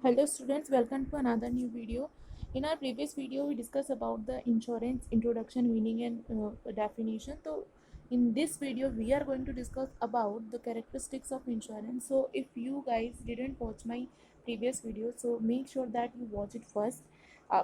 Hello students, welcome to another new video. In our previous video, we discussed about the insurance introduction, meaning and definition. So in this video, we are going to discuss about the characteristics of insurance. So if you guys didn't watch my previous video, so make sure that you watch it first.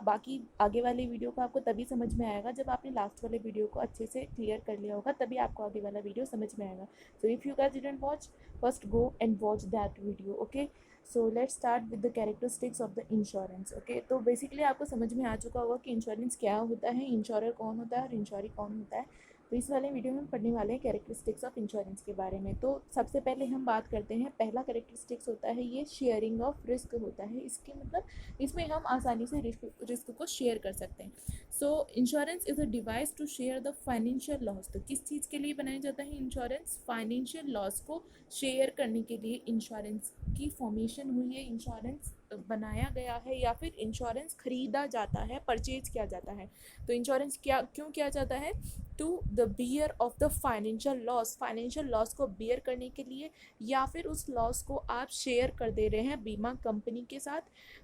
बाकी आगे वाले video को आपको तभी समझ में आएगा जब आपने लास्ट वाले वीडियो को अच्छे से क्लियर कर लिया होगा, तभी आपको आगे वाला वीडियो समझ में आएगा. So if you guys didn't watch, first go and watch that video. Okay, so let's start with the characteristics of the insurance. Okay, तो बेसिकली आपको समझ में आ चुका होगा कि इंश्योरेंस क्या होता है, इंश्योरर कौन होता है और इंश्योरी कौन होता है. तो इस वाले वीडियो में हम पढ़ने वाले हैं कैरेक्टरिस्टिक्स ऑफ इंश्योरेंस के बारे में. तो सबसे पहले हम बात करते हैं, पहला कैरेक्टरिस्टिक्स होता है ये शेयरिंग ऑफ रिस्क होता है. इसके मतलब इसमें हम आसानी से रिस्क को शेयर कर सकते हैं. So insurance is a device to share the financial loss. तो किस चीज़ के लिए बनाया जाता है इंश्योरेंस? फाइनेंशियल लॉस को शेयर करने के लिए इंश्योरेंस की फॉर्मेशन हुई है, इंश्योरेंस बनाया गया है, या फिर इंश्योरेंस खरीदा जाता है, परचेज किया जाता है. तो इंश्योरेंस क्या क्यों किया जाता है? To the bear of the financial loss को बियर करने के लिए, या फिर उस लॉस को आप शेयर कर दे रहे हैं बीमा कंपनी के साथ,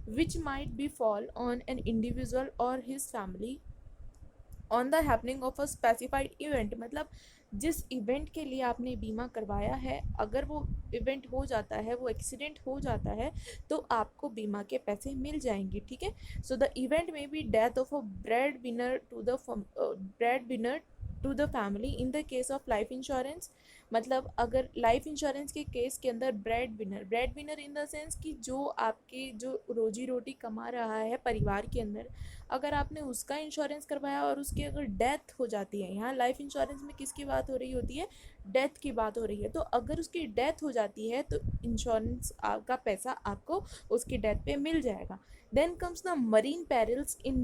which might be fall on an individual और his family on the happening of a specified event. मतलब जिस इवेंट के लिए आपने बीमा करवाया है, अगर वो इवेंट हो जाता है, वो एक्सीडेंट हो जाता है, तो आपको बीमा के पैसे मिल जाएंगे. ठीक है. सो द इवेंट में be death of a breadwinner to the family in the case of life insurance. मतलब अगर लाइफ इंश्योरेंस के केस के अंदर breadwinner in the sense कि जो आपके जो रोजी रोटी कमा रहा है परिवार के अंदर, अगर आपने उसका इंश्योरेंस करवाया और उसकी अगर डेथ हो जाती है, यहाँ लाइफ इंश्योरेंस में किसकी बात हो रही होती है? डेथ की बात हो रही है. तो अगर उसकी डेथ हो जाती है तो इंश्योरेंस का पैसा आपको उसकी डेथ पे मिल जाएगा. Then comes the marine perils in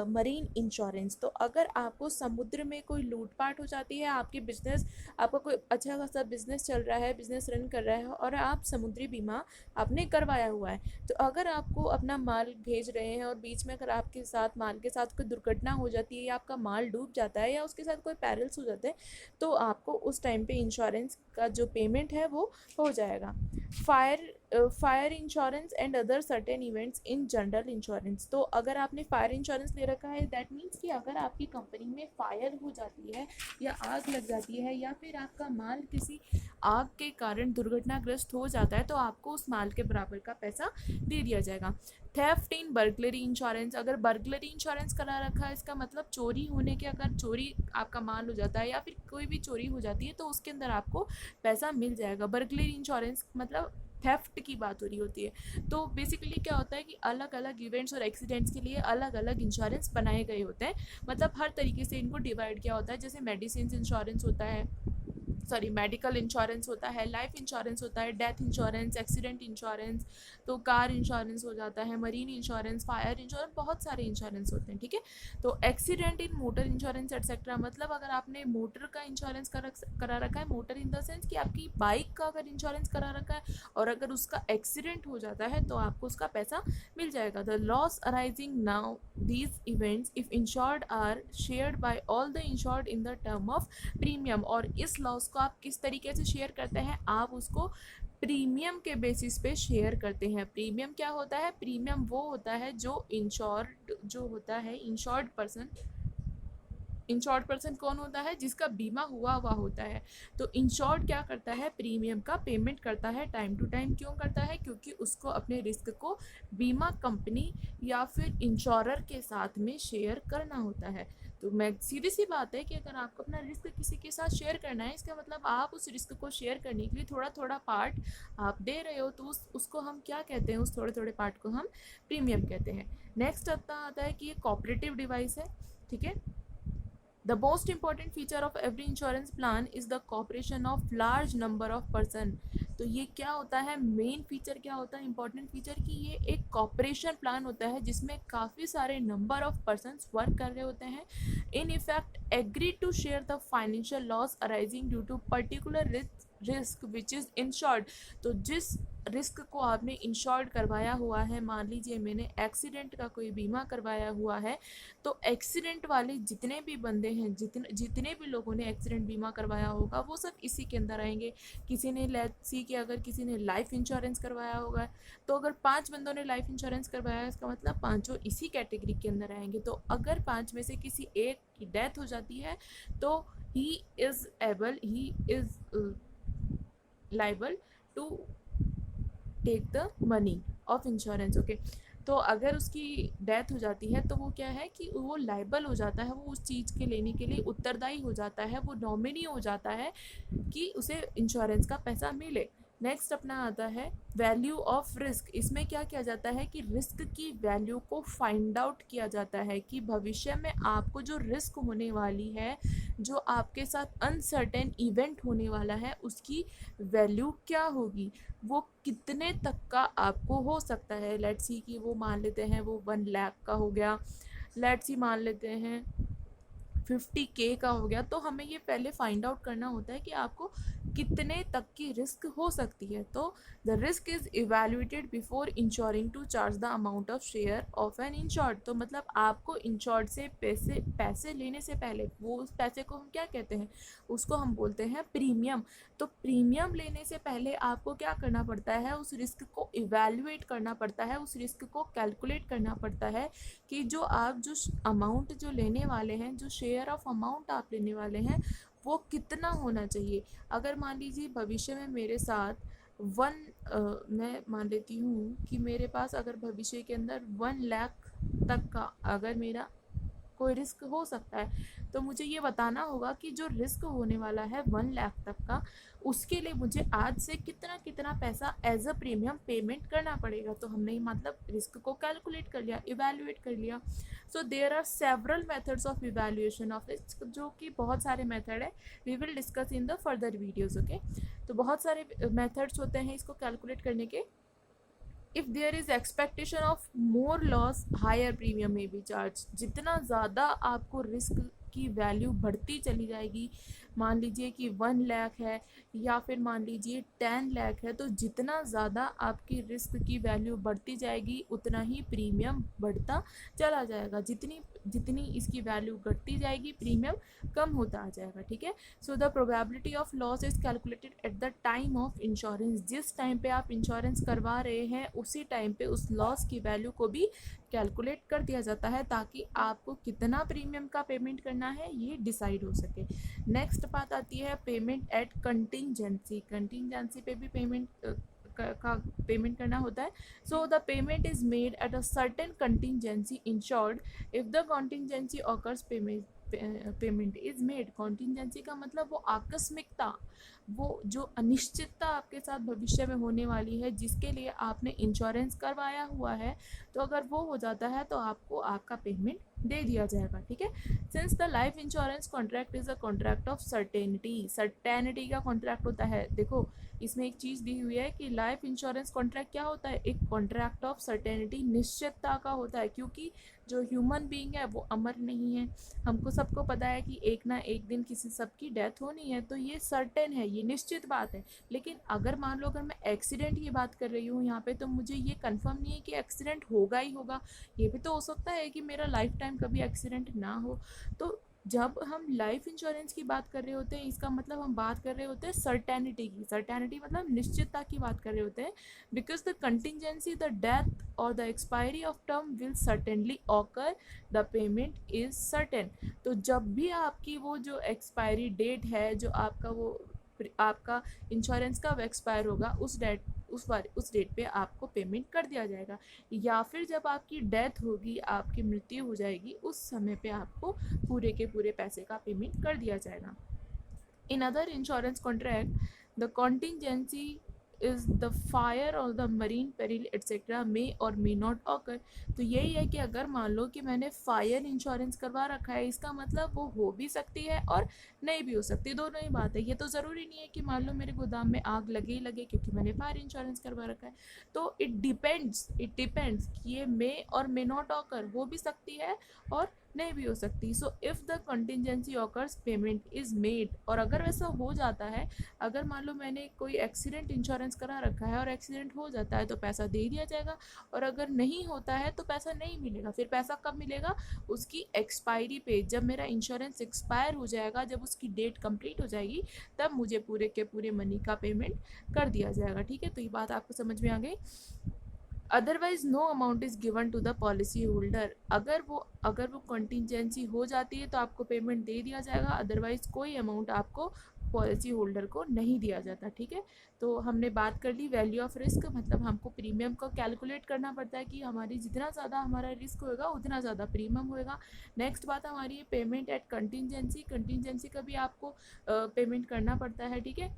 marine insurance. तो अगर आपको समुद्र में कोई लूटपाट हो जाती है, आपकी बिजनेस, आपका कोई अच्छा खासा बिजनेस चल रहा है, बिजनेस रन कर रहा है, और आप समुद्री बीमा आपने करवाया हुआ है, तो अगर आपको अपना माल भेज रहे हैं और बीच में अगर आपके साथ माल के साथ कोई दुर्घटना हो जाती है, या आपका माल डूब जाता है, या उसके साथ कोई पेरिल्स हो जाते हैं, तो आपको उस टाइम पे इंश्योरेंस का जो पेमेंट है वो हो जाएगा. Fire insurance and other certain events in general insurance. तो अगर आपने फायर इंश्योरेंस ले रखा है, दैट मीन्स कि अगर आपकी कंपनी में फायर हो जाती है, या आग लग जाती है, या फिर आपका माल किसी आग के कारण दुर्घटनाग्रस्त हो जाता है, तो आपको उस माल के बराबर का पैसा दे दिया जाएगा. थेफ्ट इन बर्गलरी इंश्योरेंस. अगर बर्गलरी इंश्योरेंस करा रखा है, इसका मतलब चोरी होने के, अगर चोरी आपका माल हो जाता है या फिर कोई भी चोरी हो जाती है, तो उसके अंदर आपको पैसा मिल जाएगा. बर्गलरी इंश्योरेंस मतलब थेफ्ट की बात हो रही होती है. तो बेसिकली क्या होता है कि अलग अलग इवेंट्स और एक्सीडेंट्स के लिए अलग अलग इंश्योरेंस बनाए गए होते हैं. मतलब हर तरीके से इनको डिवाइड किया होता है. जैसे मेडिसिन इंश्योरेंस होता है, सॉरी मेडिकल इंश्योरेंस होता है, लाइफ इंश्योरेंस होता है, डेथ इंश्योरेंस, एक्सीडेंट इंश्योरेंस, तो कार इंश्योरेंस हो जाता है, मरीन इंश्योरेंस, फायर इंश्योरेंस, बहुत सारे इंश्योरेंस होते हैं. ठीक है. तो accident in motor insurance etcetera. मतलब अगर आपने मोटर का इंश्योरेंस करा रखा है, मोटर इन द सेंस कि आपकी बाइक का अगर इंश्योरेंस करा रखा है, और अगर उसका एक्सीडेंट हो जाता है, तो आपको उसका पैसा मिल जाएगा. The loss arising now these events if insured are shared by all the insured in the term of premium. और इस लॉस को आप किस तरीके से शेयर करते हैं? आप उसको प्रीमियम के बेसिस पे शेयर करते हैं. प्रीमियम क्या होता है? प्रीमियम वो होता है जो इंश्योर्ड, जो होता है इंश्योर्ड पर्सन कौन होता है? जिसका बीमा हुआ हुआ होता है. तो इंश्योर्ड क्या करता है? प्रीमियम का पेमेंट करता है टाइम टू टाइम. क्यों करता है? क्योंकि उसको अपने रिस्क को बीमा कंपनी या फिर इंश्योरर के साथ में शेयर करना होता है. तो मैं सीधी सी बात है कि अगर आपको अपना रिस्क किसी के साथ शेयर करना है, इसका मतलब आप उस रिस्क को शेयर करने के लिए थोड़ा थोड़ा पार्ट आप दे रहे हो, तो उसको हम क्या कहते हैं? उस थोड़े थोड़े पार्ट को हम प्रीमियम कहते हैं. नेक्स्ट आता है कि ये कोऑपरेटिव डिवाइस है. ठीक है. The most important feature of every insurance plan is the cooperation of large number of person. तो ये क्या होता है? मेन फीचर क्या होता है? इंपॉर्टेंट फीचर कि ये एक कॉपरेशन प्लान होता है जिसमें काफ़ी सारे नंबर ऑफ पर्सनस वर्क कर रहे होते हैं. In effect agree to share the financial loss arising due to particular risk which is insured. तो जिस रिस्क को आपने इंश्योर्ड करवाया हुआ है, मान लीजिए मैंने एक्सीडेंट का कोई बीमा करवाया हुआ है, तो एक्सीडेंट वाले जितने भी बंदे हैं, जितने भी लोगों ने एक्सीडेंट बीमा करवाया होगा वो सब इसी के अंदर आएंगे। किसी ने लेट्स सी कि अगर किसी ने लाइफ इंश्योरेंस करवाया होगा, तो अगर 5 बंदों ने लाइफ इंश्योरेंस करवाया है, इसका मतलब पाँचों इसी कैटेगरी के अंदर आएंगे। तो अगर 5 में से किसी एक की डेथ हो जाती है तो he is liable to take the money of insurance. Okay, तो अगर उसकी डेथ हो जाती है तो वो क्या है कि वो लाइबल हो जाता है, वो उस चीज़ के लेने के लिए उत्तरदायी हो जाता है, वो नॉमिनी हो जाता है कि उसे इंश्योरेंस का पैसा मिले। नेक्स्ट अपना आता है वैल्यू ऑफ रिस्क। इसमें क्या किया जाता है कि रिस्क की वैल्यू को फाइंड आउट किया जाता है कि भविष्य में आपको जो रिस्क होने वाली है, जो आपके साथ अनसर्टेन इवेंट होने वाला है, उसकी वैल्यू क्या होगी, वो कितने तक का आपको हो सकता है। लेट्स सी कि वो मान लेते हैं वो 1 लाख का हो गया, लेट्स सी मान लेते हैं 50K का हो गया। तो हमें ये पहले फाइंड आउट करना होता है कि आपको कितने तक की रिस्क हो सकती है। तो the risk is evaluated before insuring to charge the amount of share of an insured. तो मतलब आपको इंश्योर्ड से पैसे लेने से पहले, वो उस पैसे को हम क्या कहते हैं, उसको हम बोलते हैं प्रीमियम। तो प्रीमियम लेने से पहले आपको क्या करना पड़ता है, उस रिस्क को इवेल्युएट करना पड़ता है, उस रिस्क को कैलकुलेट करना पड़ता है कि जो आप जो अमाउंट जो लेने वाले हैं, जो शेयर ऑफ अमाउंट आप लेने वाले हैं, वो कितना होना चाहिए। अगर मान लीजिए भविष्य में मेरे साथ मैं मान लेती हूँ कि मेरे पास अगर भविष्य के अंदर 1 लाख तक का अगर मेरा कोई रिस्क हो सकता है, तो मुझे ये बताना होगा कि जो रिस्क होने वाला है 1 लाख तक का, उसके लिए मुझे आज से कितना कितना पैसा एज अ प्रीमियम पेमेंट करना पड़ेगा। तो हमने मतलब रिस्क को कैलकुलेट कर लिया, इवेल्युएट कर लिया। So there are several methods of evaluation of risk, जो कि बहुत सारे मेथड है, we will discuss in the further videos. Okay, तो बहुत सारे मेथड्स होते हैं इसको कैलकुलेट करने के। If there is expectation of more loss higher premium में बी चार्ज। जितना ज़्यादा आपको रिस्क की वैल्यू बढ़ती चली जाएगी, मान लीजिए कि 1 लाख है या फिर मान लीजिए 10 लाख है, तो जितना ज़्यादा आपकी रिस्क की वैल्यू बढ़ती जाएगी उतना ही प्रीमियम बढ़ता चला जाएगा। जितनी जितनी इसकी वैल्यू घटती जाएगी प्रीमियम कम होता आ जाएगा। ठीक है, so the probability of loss is calculated at the time of insurance. जिस टाइम पे आप इंश्योरेंस करवा रहे हैं उसी टाइम पे उस लॉस की वैल्यू को भी कैलकुलेट कर दिया जाता है, ताकि आपको कितना प्रीमियम का पेमेंट करना है ये डिसाइड हो सके। नेक्स्ट बात आती है पेमेंट एट कंटिंजेंसी। कंटिंजेंसी पे भी का पेमेंट करना होता है। So the payment is made at a certain contingency insured. If the contingency occurs payment is made. Contingency का मतलब वो आकस्मिकता, वो जो अनिश्चितता आपके साथ भविष्य में होने वाली है, जिसके लिए आपने इंश्योरेंस करवाया हुआ है, तो अगर वो हो जाता है तो आपको आपका पेमेंट दे दिया जाएगा। ठीक है, since the life insurance contract is a contract of certainty. Certainty का कॉन्ट्रैक्ट होता है। देखो इसमें एक चीज़ दी हुई है कि लाइफ इंश्योरेंस कॉन्ट्रैक्ट क्या होता है, एक कॉन्ट्रैक्ट ऑफ सर्टेनिटी, निश्चितता का होता है। क्योंकि जो ह्यूमन बीइंग है वो अमर नहीं है, हमको सबको पता है कि एक ना एक दिन किसी सबकी डेथ होनी है, तो ये सर्टेन है, ये निश्चित बात है। लेकिन अगर मान लो अगर मैं एक्सीडेंट की बात कर रही हूँ यहाँ पे, तो मुझे ये कंफर्म नहीं है कि एक्सीडेंट होगा ही होगा, ये भी तो हो सकता है कि मेरा लाइफ टाइम कभी एक्सीडेंट ना हो। तो जब हम लाइफ इंश्योरेंस की बात कर रहे होते हैं, इसका मतलब हम बात कर रहे होते हैं सर्टेनिटी की। सर्टेनिटी मतलब निश्चितता की बात कर रहे होते हैं। Because the contingency, the death और the expiry of term will certainly occur, the payment is certain. तो जब भी आपकी वो जो एक्सपायरी डेट है, जो आपका इंश्योरेंस कब एक्सपायर होगा, उस डेट पे आपको पेमेंट कर दिया जाएगा। या फिर जब आपकी डेथ होगी, आपकी मृत्यु हो जाएगी, उस समय पे आपको पूरे के पूरे पैसे का पेमेंट कर दिया जाएगा। In other insurance contract the contingency is the fire और द मरीन पेरिल एट्सेट्रा मे और मे नॉट ऑकर। तो यही है कि अगर मान लो कि मैंने फायर इंश्योरेंस करवा रखा है, इसका मतलब वो हो भी सकती है और नहीं भी हो सकती, दोनों ही बात है। ये तो ज़रूरी नहीं है कि मान लो मेरे गोदाम में आग लगे ही लगे क्योंकि मैंने फायर इंश्योरेंस करवा रखा है। तो इट डिपेंड्स कि ये मे और मे नॉट ऑकर हो भी सकती है और नहीं भी हो सकती। So if the contingency occurs payment is made, और अगर वैसा हो जाता है, अगर मान लो मैंने कोई एक्सीडेंट इंश्योरेंस करा रखा है और एक्सीडेंट हो जाता है तो पैसा दे दिया जाएगा, और अगर नहीं होता है तो पैसा नहीं मिलेगा। फिर पैसा कब मिलेगा? उसकी एक्सपायरी पे, जब मेरा इंश्योरेंस एक्सपायर हो जाएगा, जब उसकी डेट कंप्लीट हो जाएगी, तब मुझे पूरे के पूरे मनी का पेमेंट कर दिया जाएगा। ठीक है, तो ये बात आपको समझ में आ गई। Otherwise no amount is given to the policy holder, अगर वो कंटिजेंसी हो जाती है तो आपको पेमेंट दे दिया जाएगा, अदरवाइज कोई अमाउंट आपको पॉलिसी होल्डर को नहीं दिया जाता। ठीक है, तो हमने बात कर ली वैल्यू ऑफ रिस्क, मतलब हमको प्रीमियम को कैलकुलेट करना पड़ता है कि हमारी जितना ज़्यादा हमारा रिस्क होगा उतना ज़्यादा प्रीमियम होएगा। नेक्स्ट बात हमारी पेमेंट एट कंटिजेंसी, कंटिजेंसी का भी आपको पेमेंट करना पड़ता है। ठीक है,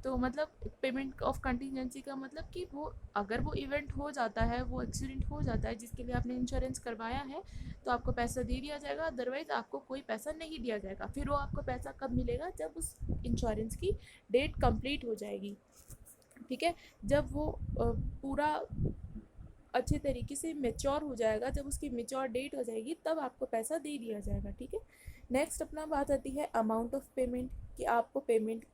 तो मतलब पेमेंट ऑफ कंटिजेंसी का मतलब कि वो, अगर वो इवेंट हो जाता है, वो एक्सीडेंट हो जाता है जिसके लिए आपने इंश्योरेंस करवाया है, तो आपको पैसा दे दिया जाएगा, अदरवाइज आपको कोई पैसा नहीं दिया जाएगा। फिर वो आपको पैसा कब मिलेगा? जब उस इंश्योरेंस की डेट कंप्लीट हो जाएगी। ठीक है, जब वो पूरा अच्छे तरीके से मेच्योर हो जाएगा, जब उसकी मेच्योर डेट हो जाएगी, तब आपको पैसा दे दिया जाएगा। ठीक है, नेक्स्ट अपना बात आती है अमाउंट ऑफ पेमेंट, कि आपको पेमेंट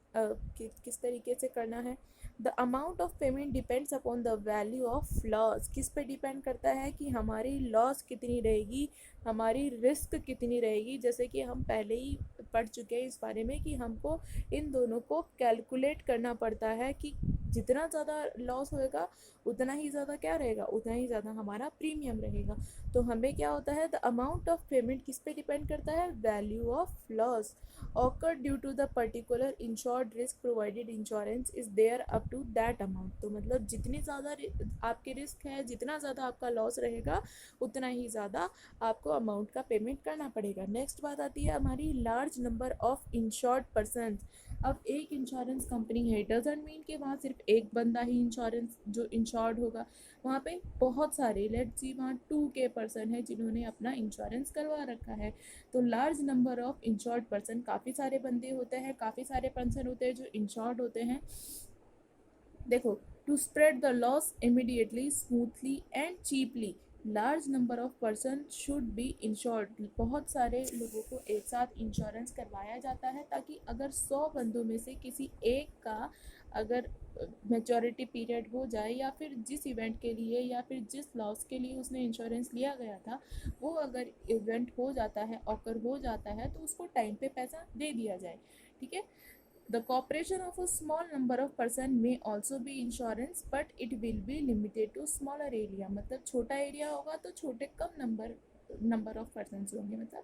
किस तरीके से करना है। The amount of payment depends upon the value of loss, किस पे डिपेंड करता है कि हमारी लॉस कितनी रहेगी, हमारी रिस्क कितनी रहेगी। जैसे कि हम पहले ही पढ़ चुके हैं इस बारे में कि हमको इन दोनों को कैलकुलेट करना पड़ता है कि जितना ज़्यादा लॉस होएगा उतना ही ज़्यादा क्या रहेगा, उतना ही ज़्यादा हमारा प्रीमियम रहेगा। तो हमें क्या होता है, द अमाउंट ऑफ पेमेंट किस पे डिपेंड करता है? Value of loss occur due to the particular insured risk provided insurance is there up to that amount. तो मतलब जितनी ज़्यादा आपके रिस्क है, जितना ज़्यादा आपका लॉस रहेगा, उतना ही ज़्यादा आपको अमाउंट का पेमेंट करना पड़ेगा। नेक्स्ट बात आती है हमारी large number of insured person. अब एक इंश्योरेंस कंपनी है, डजंट मीन कि वहाँ सिर्फ एक बंदा ही इंश्योरेंस जो इंश्योर्ड होगा, वहाँ पे बहुत सारे, लेट्स सी वहाँ 2K पर्सन है जिन्होंने अपना इंश्योरेंस करवा रखा है। तो large number of insured person, काफ़ी सारे बंदे होते हैं, काफ़ी सारे पर्सन होते हैं जो इंश्योर्ड होते हैं। देखो, to spread the loss immediately, smoothly and cheaply, large number of person should be insured. बहुत सारे लोगों को एक साथ इंश्योरेंस करवाया जाता है, ताकि अगर 100 बंदों में से किसी एक का अगर मेजॉरिटी पीरियड हो जाए, या फिर जिस इवेंट के लिए या फिर जिस लॉस के लिए उसने इंश्योरेंस लिया गया था, वो अगर इवेंट हो जाता है, ऑकर हो जाता है, तो उसको टाइम पे पैसा दे दिया जाए। ठीक है, the cooperation of a small number of person may also be insurance, but it will be limited to smaller area। मतलब छोटा एरिया होगा तो छोटे कम नंबर ऑफ पर्सन होंगे। मतलब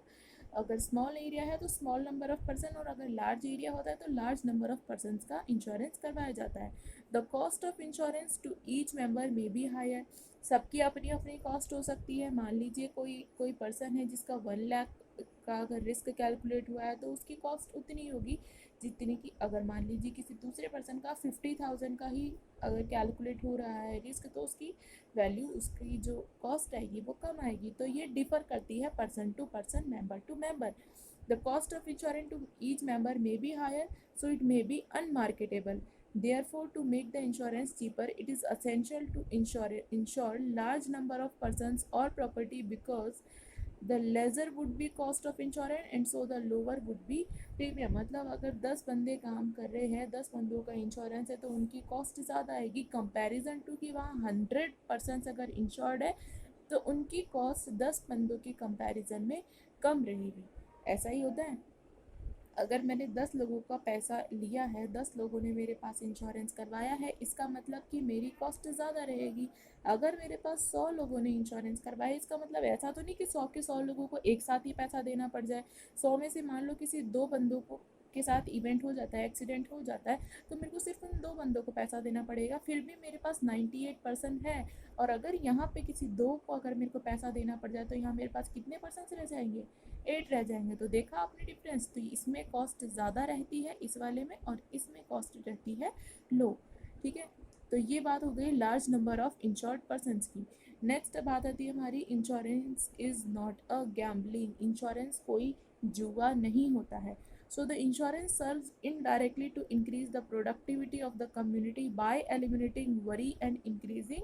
अगर स्मॉल एरिया है तो स्मॉल नंबर ऑफ पर्सन, और अगर लार्ज एरिया होता है तो लार्ज नंबर ऑफ पर्सन का इंश्योरेंस करवाया जाता है। The cost of insurance to each member may be higher, सबकी अपनी अपनी कॉस्ट हो सकती है। मान लीजिए कोई पर्सन है जिसका 1 लाख का अगर रिस्क कैलकुलेट हुआ है, तो उसकी कॉस्ट उतनी होगी जितनी कि अगर मान लीजिए किसी दूसरे पर्सन का 50,000 का ही अगर कैलकुलेट हो रहा है रिस्क, तो उसकी वैल्यू, उसकी जो कॉस्ट आएगी वो कम आएगी। तो ये डिफर करती है person to person, member to member. The cost of insurance to each member may be higher, so it may be unmarketable. Therefore, to make the insurance cheaper, it is essential to insure large number of persons or property, because the lesser would be cost of insurance and so the lower would be premium। मतलब अगर 10 बंदे काम कर रहे हैं, 10 बंदों का insurance है, तो उनकी कॉस्ट ज़्यादा आएगी कंपैरिजन टू कि वहाँ 100 पर्सनस अगर इंश्योर्ड है, तो उनकी कॉस्ट 10 बंदों की कंपैरिजन में कम रहेगी। ऐसा ही होता है। अगर मैंने 10 लोगों का पैसा लिया है, 10 लोगों ने मेरे पास इंश्योरेंस करवाया है, इसका मतलब कि मेरी कॉस्ट ज़्यादा रहेगी। अगर मेरे पास 100 लोगों ने इंश्योरेंस करवाया, इसका मतलब ऐसा तो नहीं कि 100 के 100 लोगों को एक साथ ही पैसा देना पड़ जाए। 100 में से मान लो किसी 2 बंदों को के साथ इवेंट हो जाता है, एक्सीडेंट हो जाता है, तो मेरे को सिर्फ उन 2 बंदों को पैसा देना पड़ेगा। फिर भी मेरे पास 98% है, और अगर यहाँ पे किसी 2 को अगर मेरे को पैसा देना पड़ जाए, तो यहाँ मेरे पास कितने पर्सन रह जाएंगे? 8 रह जाएंगे। तो देखा आपने डिफरेंस, तो इसमें कॉस्ट ज़्यादा रहती है इस वाले में, और इसमें कॉस्ट रहती है लो। ठीक है, तो ये बात हो गई large number of insured persons की। नेक्स्ट बात आती है हमारी, insurance is not a gambling, insurance कोई जुआ नहीं होता है। So the insurance serves indirectly to increase the productivity of the community by eliminating worry and increasing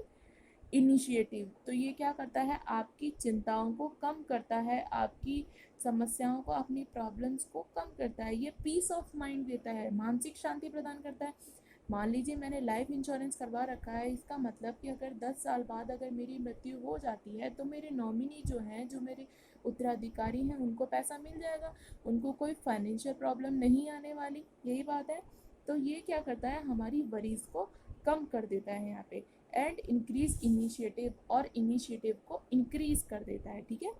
initiative, तो ये क्या करता है, आपकी चिंताओं को कम करता है, आपकी समस्याओं को, अपनी प्रॉब्लम्स को कम करता है। ये पीस ऑफ माइंड देता है, मानसिक शांति प्रदान करता है। मान लीजिए मैंने लाइफ इंश्योरेंस करवा रखा है, इसका मतलब कि अगर 10 साल बाद अगर मेरी मृत्यु हो जाती है तो मेरे नॉमिनी जो हैं, जो मेरे उत्तराधिकारी हैं, उनको पैसा मिल जाएगा, उनको कोई फाइनेंशियल प्रॉब्लम नहीं आने वाली। यही बात है। तो ये क्या करता है, हमारी वरीज को कम कर देता है यहाँ पे। एंड इंक्रीज इनिशिएटिव, और इनिशिएटिव को इंक्रीज कर देता है। ठीक है।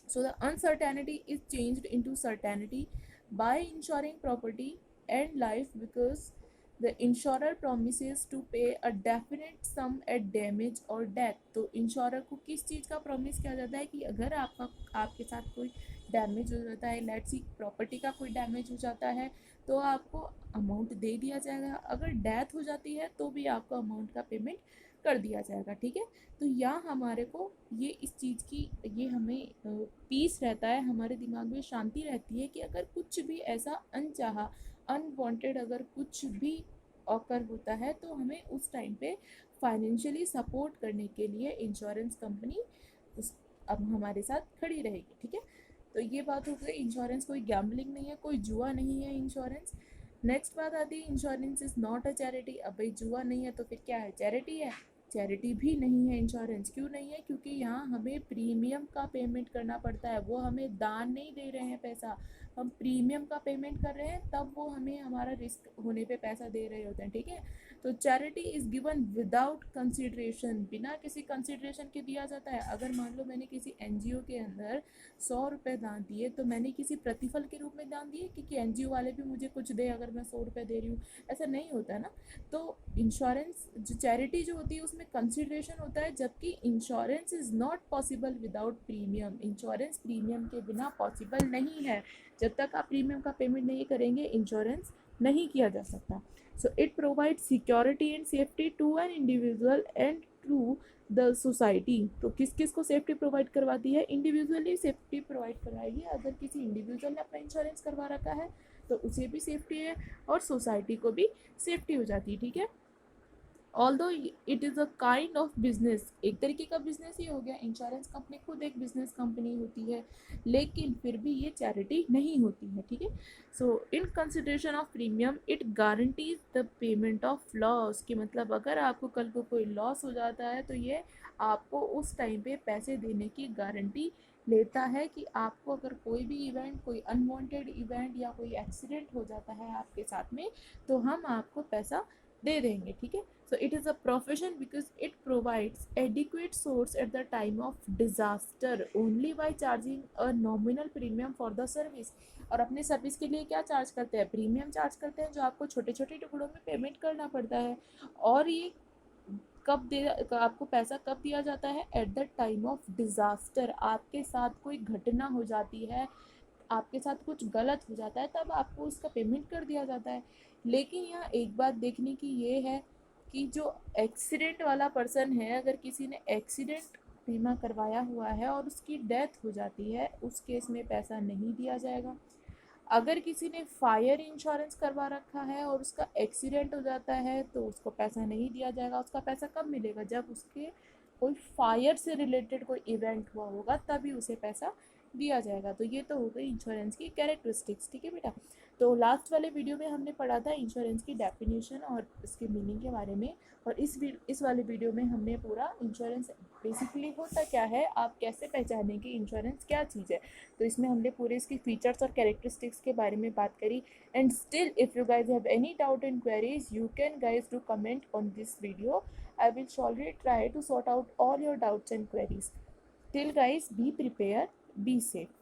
So the uncertainty is changed into certainty by insuring property and life, because the insurer promises to pay a definite sum at damage और डेथ। तो इंश्योरर को किस चीज़ का प्रॉमिस किया जाता है कि अगर आपके साथ कोई डैमेज हो जाता है, लेट्स सी प्रॉपर्टी का कोई डैमेज हो जाता है, तो आपको अमाउंट दे दिया जाएगा। अगर डेथ हो जाती है तो भी आपको अमाउंट का पेमेंट कर दिया जाएगा। ठीक है। तो यहाँ हमारे को ये इस चीज़ की, ये हमें पीस रहता है, हमारे दिमाग में शांति रहती है कि अगर कुछ भी ऐसा अनचाहा, अनवांटेड अगर कुछ भी ऑकर होता है तो हमें उस टाइम पे फाइनेंशियली सपोर्ट करने के लिए इंश्योरेंस कंपनी उस अब हमारे साथ खड़ी रहेगी। ठीक है। तो ये बात हो गई, इंश्योरेंस कोई गैम्बलिंग नहीं है, कोई जुआ नहीं है इंश्योरेंस। नेक्स्ट बात आती है, insurance is not a charity. अब भाई जुआ नहीं है तो फिर क्या है, चैरिटी है? चैरिटी भी नहीं है इंश्योरेंस। क्यों नहीं है? क्योंकि यहाँ हमें प्रीमियम का पेमेंट करना पड़ता है, वो हमें दान नहीं दे रहे हैं पैसा, हम प्रीमियम का पेमेंट कर रहे हैं, तब वो हमें हमारा रिस्क होने पे पैसा दे रहे होते हैं। ठीक है। तो charity is given without consideration, बिना किसी कंसिडरेशन के दिया जाता है। अगर मान लो मैंने किसी एनजीओ के अंदर 100 रुपये दान दिए, तो मैंने किसी प्रतिफल के रूप में दान दिए क्योंकि एनजीओ वाले भी मुझे कुछ दे अगर मैं 100 रुपये दे रही हूँ, ऐसा नहीं होता है ना। तो इंश्योरेंस जो चैरिटी जो होती है उसमें कंसिडरेशन होता है, जबकि insurance is not possible without premium. Insurance premium के बिना पॉसिबल नहीं है। जब तक आप प्रीमियम का पेमेंट नहीं करेंगे, इंश्योरेंस नहीं किया जा सकता। So it provide security and safety to an individual and to the society. तो किस किस को सेफ्टी प्रोवाइड करवाती है? इंडिविजुअली सेफ्टी प्रोवाइड करवाएगी। अगर किसी इंडिविजुअल ने अपना इंश्योरेंस करवा रखा है तो उसे भी सेफ्टी है और सोसाइटी को भी सेफ्टी हो जाती है। ठीक है। Although it is a kind of business, एक तरीके का बिजनेस ही हो गया, इंश्योरेंस कंपनी खुद एक बिजनेस कंपनी होती है, लेकिन फिर भी ये चैरिटी नहीं होती है। ठीक है। So in consideration of premium it guarantees the payment of loss, कि मतलब अगर आपको कल को कोई लॉस हो जाता है तो ये आपको उस टाइम पे पैसे देने की गारंटी लेता है कि आपको अगर कोई भी इवेंट, कोई अनवांटेड इवेंट या कोई एक्सीडेंट हो जाता है आपके साथ में, तो हम आपको पैसा दे देंगे। ठीक है। So it is a profession because it provides adequate source at the time of disaster only by charging a nominal premium for the service। और अपने सर्विस के लिए क्या चार्ज करते हैं? प्रीमियम चार्ज करते हैं, जो आपको छोटे छोटे टुकड़ों में पेमेंट करना पड़ता है। और ये कब दे, आपको पैसा कब दिया जाता है? At the time of disaster, आपके साथ कोई घटना हो जाती है, आपके साथ कुछ गलत हो जाता है, तब आपको उसका पेमेंट कर दिया जाता है। लेकिन यहाँ एक बात देखने की ये है कि जो एक्सीडेंट वाला पर्सन है, अगर किसी ने एक्सीडेंट बीमा करवाया हुआ है और उसकी डेथ हो जाती है, उस केस में पैसा नहीं दिया जाएगा। अगर किसी ने फायर इंश्योरेंस करवा रखा है और उसका एक्सीडेंट हो जाता है तो उसको पैसा नहीं दिया जाएगा। उसका पैसा कब मिलेगा? जब उसके कोई फायर से रिलेटेड कोई इवेंट हुआ होगा, तभी उसे पैसा दिया जाएगा। तो ये तो हो गई इंश्योरेंस की कैरेक्टरिस्टिक्स। ठीक है बेटा। तो लास्ट वाले वीडियो में हमने पढ़ा था इंश्योरेंस की डेफिनेशन और इसके मीनिंग के बारे में, और इस वाले वीडियो में हमने पूरा इंश्योरेंस बेसिकली होता क्या है, आप कैसे पहचानेंगे इंश्योरेंस क्या चीज़ है, तो इसमें हमने पूरे इसकी फीचर्स और कैरेक्टरिस्टिक्स के बारे में बात करी। And still if you guys have any doubt and queries, you can guys do comment on this video. I will surely try to sort out all your doubts and queries. Till guys, be prepared, be safe.